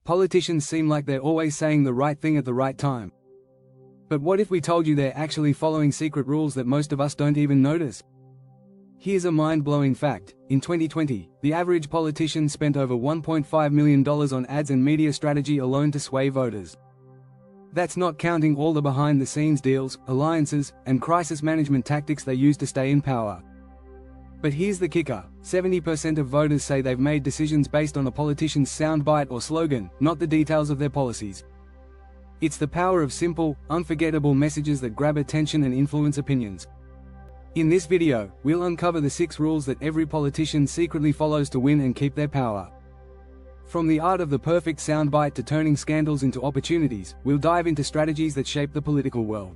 Politicians seem like they're always saying the right thing at the right time. But what if we told you they're actually following secret rules that most of us don't even notice? Here's a mind-blowing fact. In 2020, the average politician spent over $1.5 million on ads and media strategy alone to sway voters. That's not counting all the behind-the-scenes deals, alliances, and crisis management tactics they use to stay in power. But here's the kicker: 70% of voters say they've made decisions based on a politician's soundbite or slogan, not the details of their policies. It's the power of simple, unforgettable messages that grab attention and influence opinions. In this video, we'll uncover the 6 rules that every politician secretly follows to win and keep their power. From the art of the perfect soundbite to turning scandals into opportunities, we'll dive into strategies that shape the political world.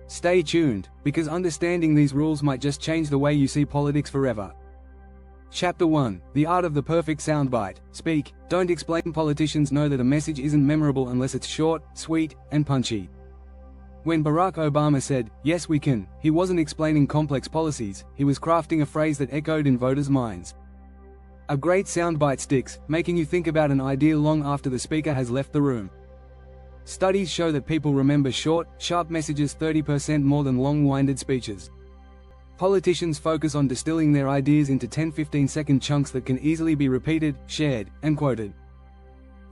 Stay tuned, because understanding these rules might just change the way you see politics forever. Chapter 1: The Art of the Perfect Soundbite. Speak, don't explain. Politicians know that a message isn't memorable unless it's short, sweet, and punchy. When Barack Obama said, "Yes we can," he wasn't explaining complex policies, he was crafting a phrase that echoed in voters' minds. A great soundbite sticks, making you think about an idea long after the speaker has left the room. Studies show that people remember short, sharp messages 30% more than long-winded speeches. Politicians focus on distilling their ideas into 10-15-second chunks that can easily be repeated, shared, and quoted.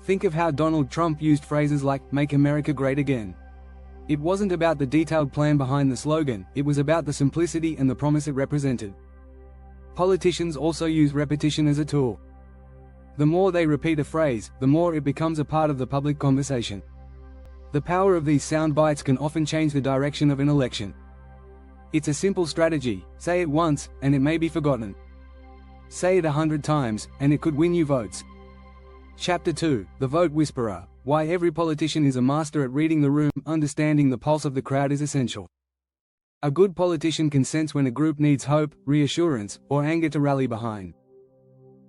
Think of how Donald Trump used phrases like, "Make America Great Again." It wasn't about the detailed plan behind the slogan, it was about the simplicity and the promise it represented. Politicians also use repetition as a tool. The more they repeat a phrase, the more it becomes a part of the public conversation. The power of these sound bites can often change the direction of an election. It's a simple strategy: say it once, and it may be forgotten. Say it 100 times, and it could win you votes. Chapter 2: The Vote Whisperer. Why every politician is a master at reading the room. Understanding the pulse of the crowd is essential. A good politician can sense when a group needs hope, reassurance, or anger to rally behind.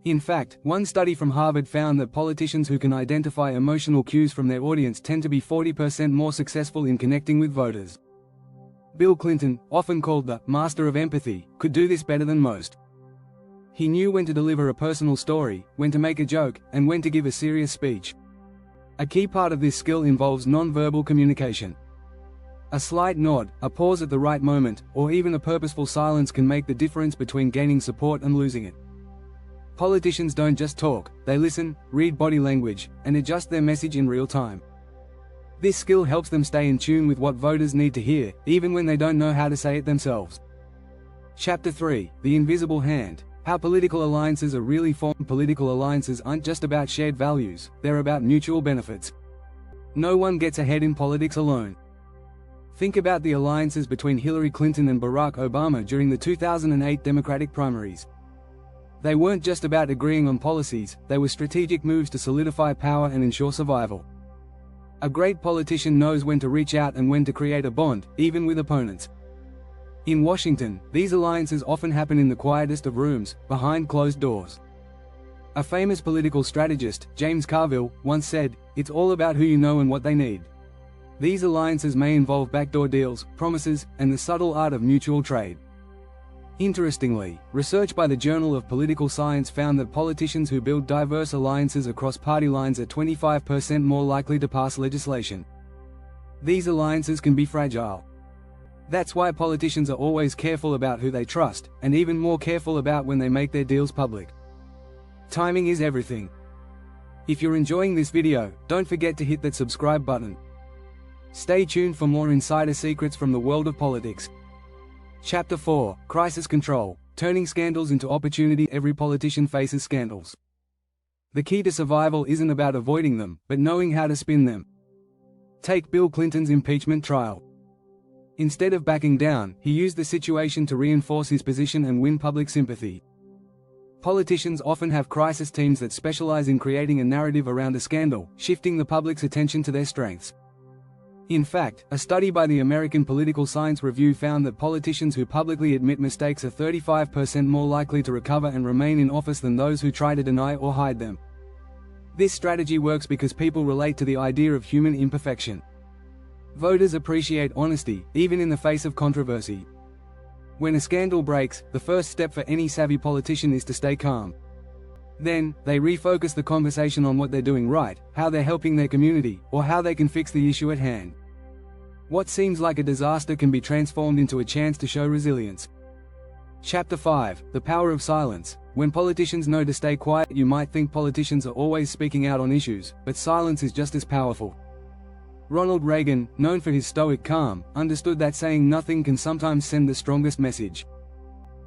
In fact, one study from Harvard found that politicians who can identify emotional cues from their audience tend to be 40% more successful in connecting with voters. Bill Clinton, often called the master of empathy, could do this better than most. He knew when to deliver a personal story, when to make a joke, and when to give a serious speech. A key part of this skill involves non-verbal communication. A slight nod, a pause at the right moment, or even a purposeful silence can make the difference between gaining support and losing it. Politicians don't just talk, they listen, read body language, and adjust their message in real time. This skill helps them stay in tune with what voters need to hear, even when they don't know how to say it themselves. Chapter 3: The Invisible Hand. How political alliances are really formed. Political alliances aren't just about shared values, they're about mutual benefits. No one gets ahead in politics alone. Think about the alliances between Hillary Clinton and Barack Obama during the 2008 Democratic primaries. They weren't just about agreeing on policies, they were strategic moves to solidify power and ensure survival. A great politician knows when to reach out and when to create a bond, even with opponents. In Washington, these alliances often happen in the quietest of rooms, behind closed doors. A famous political strategist, James Carville, once said, "It's all about who you know and what they need." These alliances may involve backdoor deals, promises, and the subtle art of mutual trade. Interestingly, research by the Journal of Political Science found that politicians who build diverse alliances across party lines are 25% more likely to pass legislation. These alliances can be fragile. That's why politicians are always careful about who they trust, and even more careful about when they make their deals public. Timing is everything. If you're enjoying this video, don't forget to hit that subscribe button. Stay tuned for more insider secrets from the world of politics. Chapter 4: Crisis Control. Turning scandals into opportunity. Every politician faces scandals. The key to survival isn't about avoiding them, but knowing how to spin them. Take Bill Clinton's impeachment trial. Instead of backing down, he used the situation to reinforce his position and win public sympathy. Politicians often have crisis teams that specialize in creating a narrative around a scandal, shifting the public's attention to their strengths. In fact, a study by the American Political Science Review found that politicians who publicly admit mistakes are 35% more likely to recover and remain in office than those who try to deny or hide them. This strategy works because people relate to the idea of human imperfection. Voters appreciate honesty, even in the face of controversy. When a scandal breaks, the first step for any savvy politician is to stay calm. Then, they refocus the conversation on what they're doing right, how they're helping their community, or how they can fix the issue at hand. What seems like a disaster can be transformed into a chance to show resilience. Chapter 5: The Power of Silence. When politicians know to stay quiet, you might think politicians are always speaking out on issues, but silence is just as powerful. Ronald Reagan, known for his stoic calm, understood that saying nothing can sometimes send the strongest message.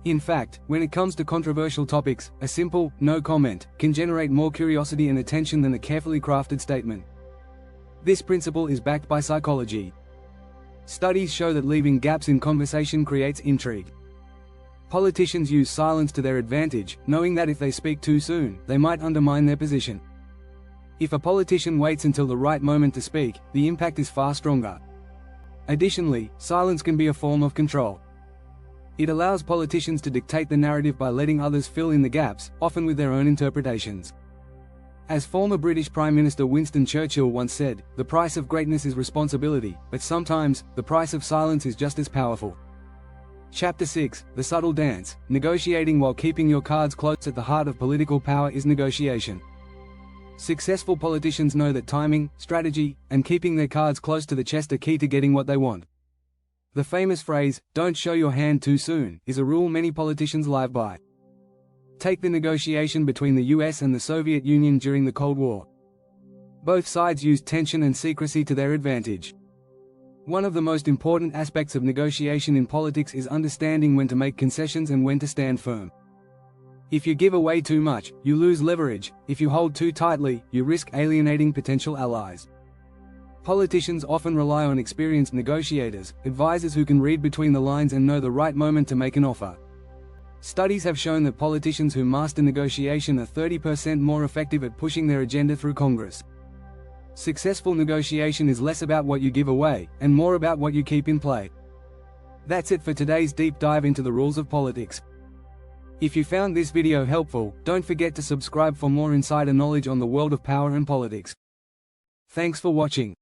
In fact, when it comes to controversial topics, a simple, no comment, can generate more curiosity and attention than a carefully crafted statement. This principle is backed by psychology. Studies show that leaving gaps in conversation creates intrigue. Politicians use silence to their advantage, knowing that if they speak too soon, they might undermine their position. If a politician waits until the right moment to speak, the impact is far stronger. Additionally, silence can be a form of control. It allows politicians to dictate the narrative by letting others fill in the gaps, often with their own interpretations. As former British Prime Minister Winston Churchill once said, "The price of greatness is responsibility, but sometimes, the price of silence is just as powerful." Chapter 6: The Subtle Dance. Negotiating while keeping your cards close. At the heart of political power is negotiation. Successful politicians know that timing, strategy, and keeping their cards close to the chest are key to getting what they want. The famous phrase, "Don't show your hand too soon," is a rule many politicians live by. Take the negotiation between the US and the Soviet Union during the Cold War. Both sides used tension and secrecy to their advantage. One of the most important aspects of negotiation in politics is understanding when to make concessions and when to stand firm. If you give away too much, you lose leverage. If you hold too tightly, you risk alienating potential allies. Politicians often rely on experienced negotiators, advisors who can read between the lines and know the right moment to make an offer. Studies have shown that politicians who master negotiation are 30% more effective at pushing their agenda through Congress. Successful negotiation is less about what you give away, and more about what you keep in play. That's it for today's deep dive into the rules of politics. If you found this video helpful, don't forget to subscribe for more insider knowledge on the world of power and politics. Thanks for watching.